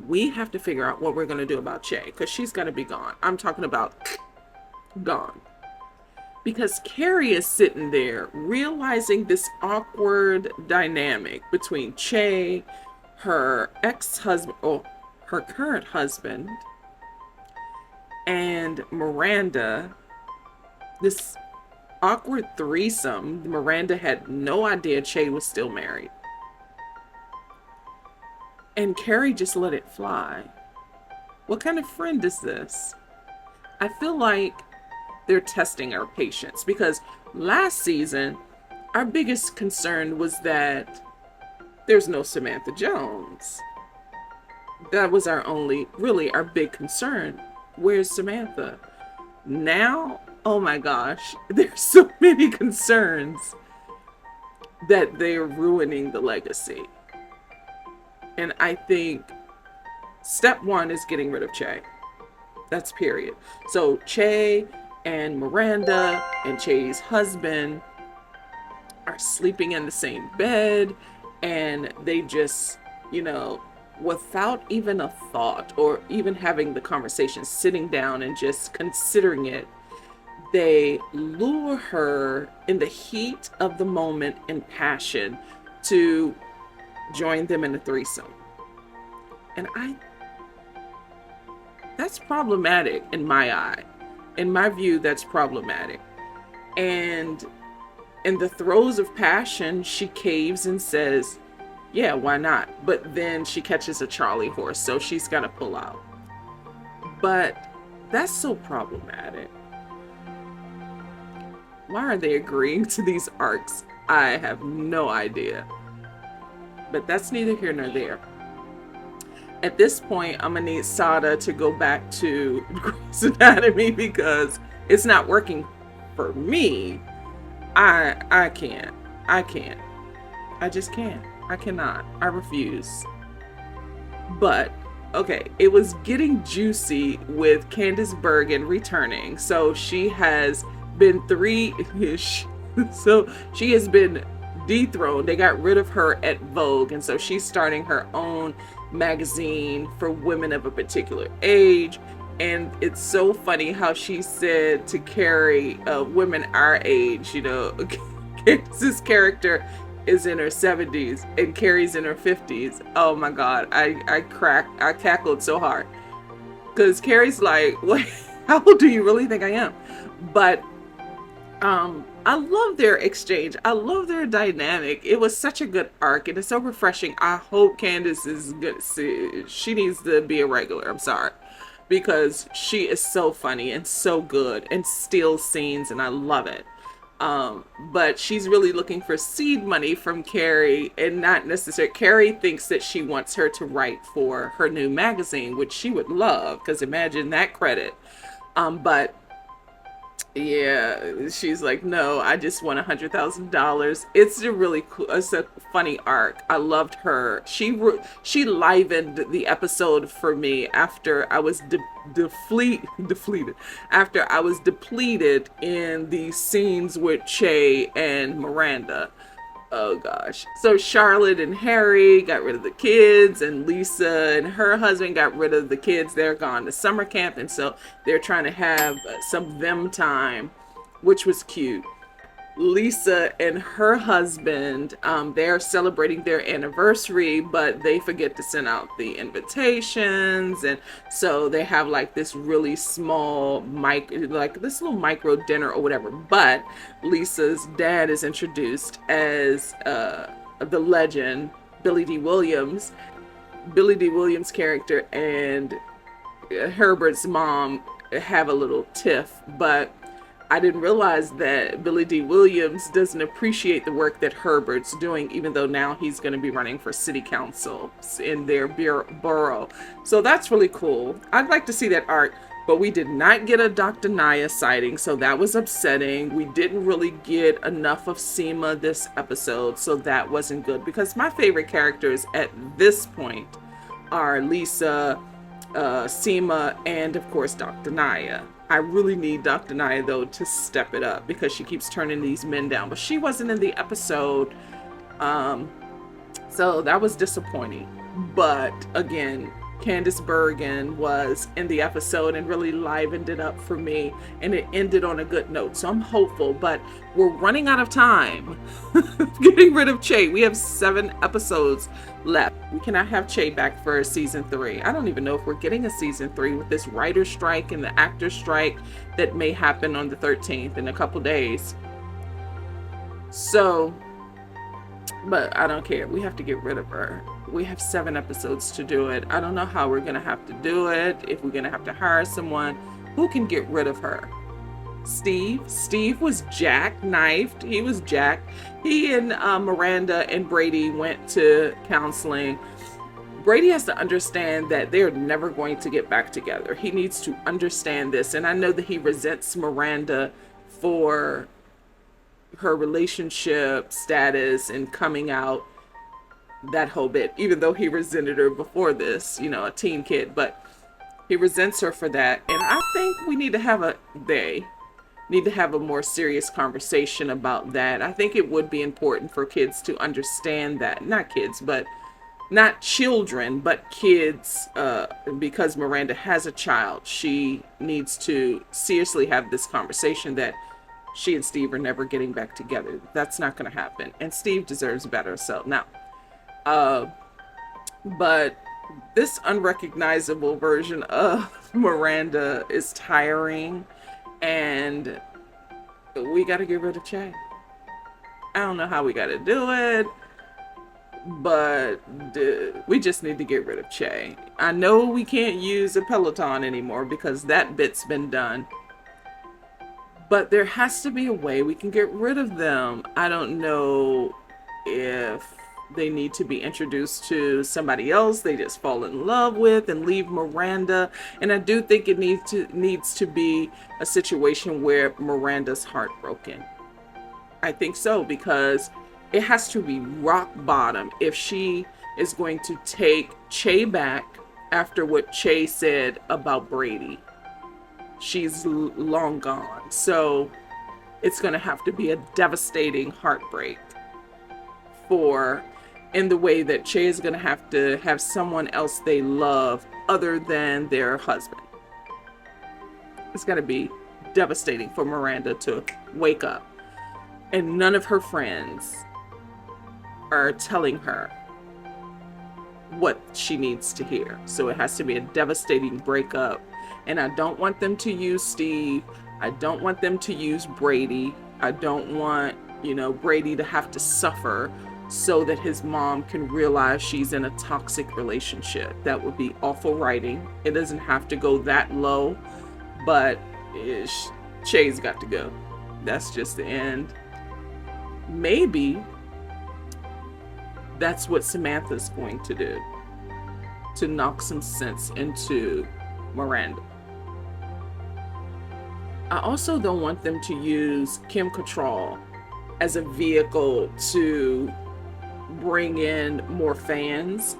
we have to figure out what we're going to do about Che, because she's got to be gone. I'm talking about gone. Because Carrie is sitting there realizing this awkward dynamic between Che, her ex-husband, or her current husband, and Miranda. This awkward threesome. Miranda had no idea Che was still married. And Carrie just let it fly. What kind of friend is this? I feel like they're testing our patience, because last season, our biggest concern was that there's no Samantha Jones. That was our only, really, our big concern. Where's Samantha? Now, oh my gosh, there's so many concerns that they're ruining the legacy. And I think step one is getting rid of Che. That's period. So Che and Miranda and Che's husband are sleeping in the same bed, and they just, without even a thought or even having the conversation, sitting down and just considering it, they lure her in the heat of the moment and passion to join them in a threesome. And that's problematic in my eye. In my view, that's problematic. And in the throes of passion, she caves and says, yeah, why not? But then she catches a Charlie horse, so she's got to pull out. But that's so problematic. Why are they agreeing to these arcs? I have no idea. But that's neither here nor there. At this point, I'm gonna need Sada to go back to Grey's Anatomy, because it's not working for me. I can't. I just can't. I cannot. I refuse. But okay, it was getting juicy with Candice Bergen returning. So she has been so she has been dethroned. They got rid of her at Vogue, and so she's starting her own magazine for women of a particular age. And it's so funny how she said to Carrie, women our age, Candice's character is in her 70s and Carrie's in her 50s. Oh my god, I cackled so hard, because Carrie's like, what, how old do you really think I am? But I love their exchange. I love their dynamic. It was such a good arc, and it's so refreshing. I hope Candice is good. She needs to be a regular. I'm sorry, because she is so funny and so good and steals scenes, and I love it. But she's really looking for seed money from Carrie, and not necessarily. Carrie thinks that she wants her to write for her new magazine, which she would love, because imagine that credit. But yeah, she's like, no, I just want $100,000. It's a really cool, it's a funny arc. I loved her. She livened the episode for me after I was depleted. After I was depleted in the scenes with Che and Miranda. Oh gosh. So Charlotte and Harry got rid of the kids, and Lisa and her husband got rid of the kids. They're gone to summer camp, and so they're trying to have some them time, which was cute. Lisa and her husband, they're celebrating their anniversary, but they forget to send out the invitations, and so they have like this really small like this little micro dinner or whatever. But Lisa's dad is introduced as the legend Billy D. Williams. Billy D. Williams' character and Herbert's mom have a little tiff, but I didn't realize that Billy D. Williams doesn't appreciate the work that Herbert's doing, even though now he's going to be running for city council in their borough. So that's really cool. I'd like to see that arc, but we did not get a Dr. Naya sighting, so that was upsetting. We didn't really get enough of Seema this episode, so that wasn't good, because my favorite characters at this point are Lisa, Seema, and of course Dr. Naya. I really need Dr. Naya, though, to step it up, because she keeps turning these men down. But she wasn't in the episode, so that was disappointing. But again, Candice Bergen was in the episode and really livened it up for me, and it ended on a good note. So I'm hopeful, but we're running out of time getting rid of Che. We have 7 episodes left. We cannot have Che back for season 3. I don't even know if we're getting a season 3 with this writer strike and the actor strike that may happen on the 13th in a couple days. So, but I don't care. We have to get rid of her. We have 7 episodes to do it. I don't know how we're going to have to do it. If we're going to have to hire someone who can get rid of her. Steve was jackknifed. He was jacked. He and Miranda and Brady went to counseling. Brady has to understand that they're never going to get back together. He needs to understand this. And I know that he resents Miranda for her relationship status and coming out, that whole bit, even though he resented her before this, a teen kid, but he resents her for that. And I think we need to have a more serious conversation about that. I think it would be important for kids to understand that, not children, but kids, because Miranda has a child, she needs to seriously have this conversation that she and Steve are never getting back together. That's not going to happen. And Steve deserves better. So now, but this unrecognizable version of Miranda is tiring, and we got to get rid of Che. I don't know how we got to do it, but we just need to get rid of Che. I know we can't use a Peloton anymore because that bit's been done. But there has to be a way we can get rid of them. I don't know if they need to be introduced to somebody else they just fall in love with and leave Miranda. And I do think it needs to be a situation where Miranda's heartbroken. I think so, because it has to be rock bottom if she is going to take Che back after what Che said about Brady. She's long gone. So it's going to have to be a devastating heartbreak in the way that Che is going to have someone else they love other than their husband. It's going to be devastating for Miranda to wake up and none of her friends are telling her what she needs to hear. So it has to be a devastating breakup. And I don't want them to use Steve. I don't want them to use Brady. I don't want, Brady to have to suffer so that his mom can realize she's in a toxic relationship. That would be awful writing. It doesn't have to go that low, but Che's got to go. That's just the end. Maybe that's what Samantha's going to do, to knock some sense into Miranda. I also don't want them to use Kim Cattrall as a vehicle to bring in more fans.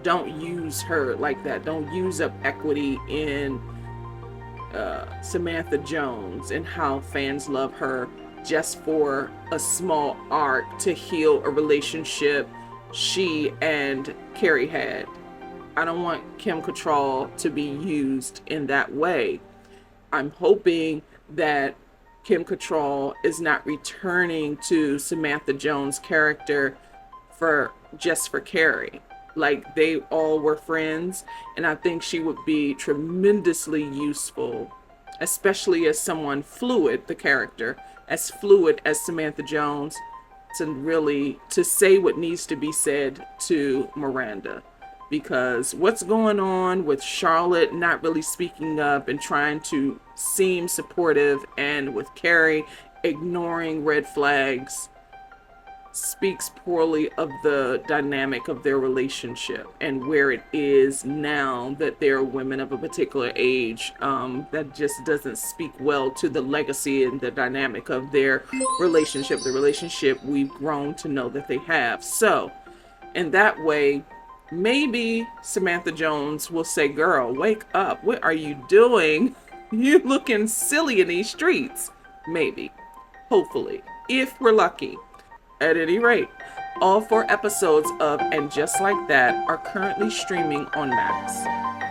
Don't use her like that. Don't use up equity in Samantha Jones and how fans love her just for a small arc to heal a relationship she and Carrie had. I don't want Kim Cattrall to be used in that way. I'm hoping that Kim Cattrall is not returning to Samantha Jones' character for Carrie. Like, they all were friends, and I think she would be tremendously useful, especially as someone fluid, the character, as fluid as Samantha Jones, to say what needs to be said to Miranda. Because what's going on with Charlotte not really speaking up and trying to seem supportive, and with Carrie ignoring red flags, speaks poorly of the dynamic of their relationship and where it is now that they're women of a particular age. That just doesn't speak well to the legacy and the dynamic of their relationship, the relationship we've grown to know that they have. So in that way, maybe Samantha Jones will say, girl, wake up. What are you doing? You looking silly in these streets. Maybe. Hopefully. If we're lucky. At any rate, All 4 episodes of And Just Like That are currently streaming on Max.